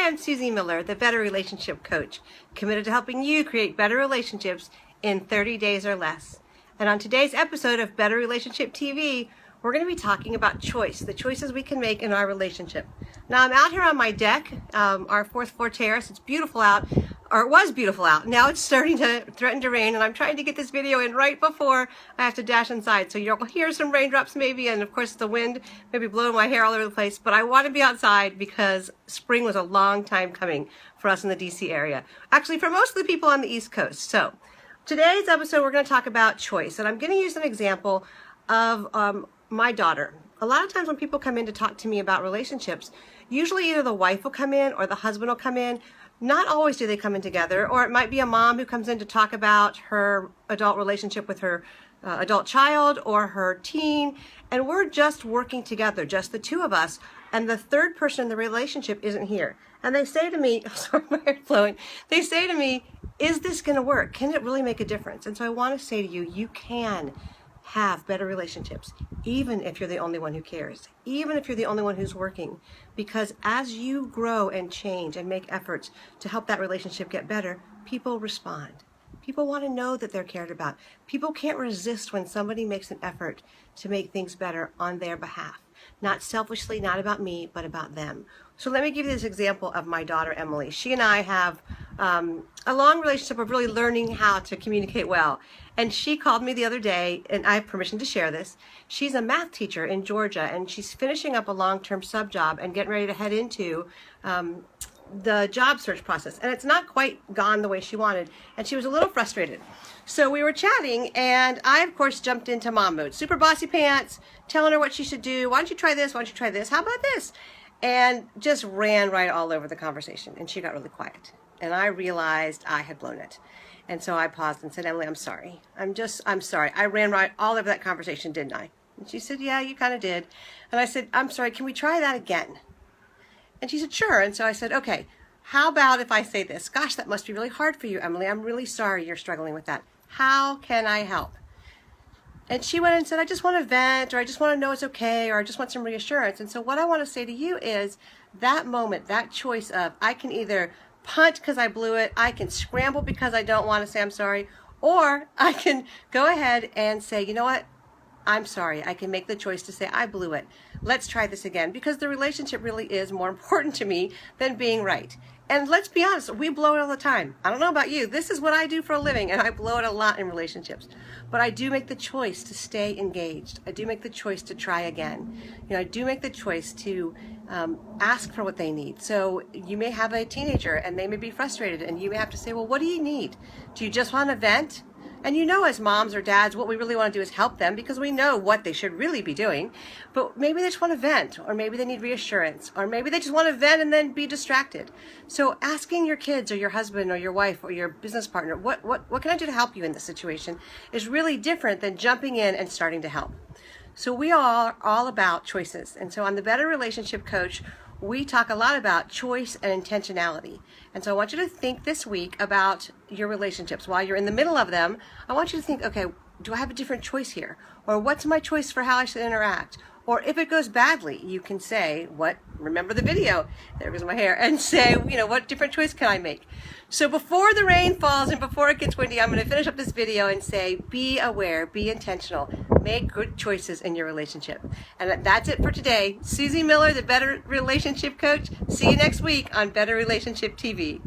I'm Susie Miller, the Better Relationship Coach, committed to helping you create better relationships in 30 days or less. And on today's episode of Better Relationship TV, we're going to be talking about choice, the choices we can make in our relationship. Now, I'm out here on my deck, our fourth floor terrace. It's beautiful out, or it was beautiful out. Now it's starting to threaten to rain, and I'm trying to get this video in right before I have to dash inside. So you'll hear some raindrops maybe, and of course the wind maybe blowing my hair all over the place. But I want to be outside because spring was a long time coming for us in the DC area. Actually, for most of the people on the East Coast. So today's episode, we're going to talk about choice, and I'm going to use an example of my daughter. A lot of times when people come in to talk to me about relationships, usually either the wife will come in or the husband will come in. Not always do they come in together, or it might be a mom who comes in to talk about her adult relationship with her adult child or her teen, and we're just working together, just the two of us, and the third person in the relationship isn't here. And they say to me, oh, sorry, my hair's flowing. They say to me, is this going to work? Can it really make a difference? And so I want to say to you, you can have better relationships, even if you're the only one who cares, even if you're the only one who's working, because as you grow and change and make efforts to help that relationship get better, people respond. People want to know that they're cared about. People can't resist when somebody makes an effort to make things better on their behalf. Not selfishly, not about me, but about them. So let me give you this example of my daughter, Emily. She and I have a long relationship of really learning how to communicate well. And she called me the other day, and I have permission to share this. She's a math teacher in Georgia, and she's finishing up a long-term sub job and getting ready to head into the job search process. And it's not quite gone the way she wanted, and she was a little frustrated. So we were chatting, and I, of course, jumped into mom mode. Super bossy pants, telling her what she should do. Why don't you try this? Why don't you try this? How about this? And just ran right all over the conversation, and she got really quiet. And I realized I had blown it. And so I paused and said, Emily, I'm sorry. I'm sorry. I ran right all over that conversation, didn't I? And she said, yeah, you kind of did. And I said, I'm sorry, can we try that again? And she said, sure. And so I said, okay, how about if I say this? Gosh, that must be really hard for you, Emily. I'm really sorry you're struggling with that. How can I help? And she went and said, I just want to vent, or I just want to know it's okay, or I just want some reassurance. And so what I want to say to you is that moment, that choice of I can either punt because I blew it, I can scramble because I don't want to say I'm sorry, or I can go ahead and say, you know what, I'm sorry. I can make the choice to say I blew it. Let's try this again, because the relationship really is more important to me than being right. And let's be honest, we blow it all the time. I don't know about you. This is what I do for a living, and I blow it a lot in relationships. But I do make the choice to stay engaged. I do make the choice to try again. I do make the choice to ask for what they need. So you may have a teenager, and they may be frustrated, and you may have to say, well, what do you need? Do you just want to vent? And as moms or dads, what we really want to do is help them because we know what they should really be doing. But maybe they just want to vent, or maybe they need reassurance, or maybe they just want to vent and then be distracted. So asking your kids or your husband or your wife or your business partner, what can I do to help you in this situation, is really different than jumping in and starting to help. So we are all about choices. And so on the Better Relationship Coach, we talk a lot about choice and intentionality. And so I want you to think this week about your relationships. While you're in the middle of them, I want you to think, okay, do I have a different choice here? Or what's my choice for how I should interact? Or if it goes badly, you can say, remember the video, there goes my hair, and say, what different choice can I make? So before the rain falls and before it gets windy, I'm going to finish up this video and say, be aware, be intentional, make good choices in your relationship. And that's it for today. Susie Miller, the Better Relationship Coach. See you next week on Better Relationship TV.